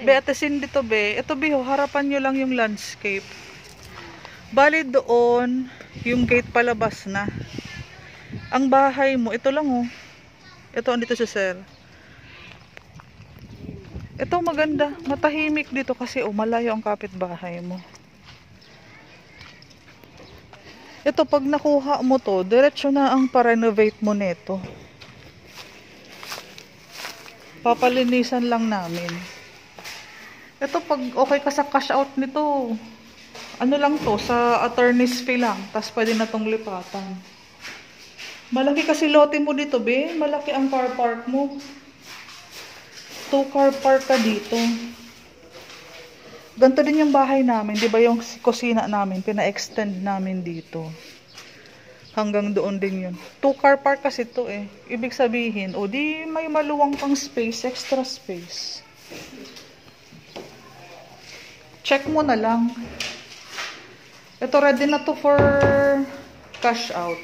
Be, atasin dito, be. Ito, be, harapan nyo lang yung landscape. Bali doon, yung gate palabas na. Ang bahay mo, ito lang, oh. Ito, andito si sir. Ito, maganda. Matahimik dito kasi, oh, malayo ang kapitbahay mo. Ito, pag nakuha mo to, diretso na ang pa-renovate mo neto. Papalinisan lang namin. Ito, pag okay ka sa cash out nito, ano lang to, sa attorney's fee lang. Tapos pwede na tong lipatan. Malaki kasi lote mo dito, be. Malaki ang car park mo. 2 car park ka dito. Ganito din yung bahay namin. Di ba yung kusina namin, pina-extend namin dito. Hanggang doon din yun. 2 car park kasi to eh. Ibig sabihin, o di may maluwang pang space, extra space. Check mo na lang. Ito ready na to for cash out.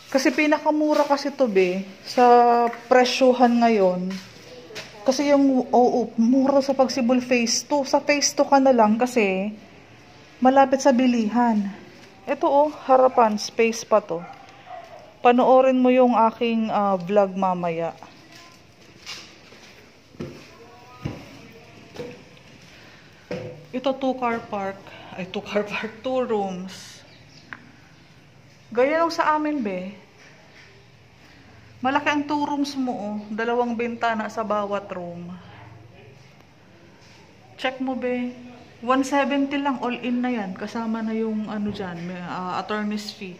Kasi pinakamura kasi to, be, sa presyuhan ngayon. Kasi yung, mura sa Pagsibol Phase 2. Sa Phase 2 ka na lang kasi malapit sa bilihan. Ito, oh, harapan, space pa to. Panoorin mo yung aking vlog mamaya. Ito 2 car park. Ay, 2 car park, 2 rooms. Gaya lang sa amin, be. Malaki ang 2 rooms mo, oh. 2 bintana sa bawat room. Check mo, be. 170 lang, all in na yan. Kasama na yung ano dyan, attorney's fee.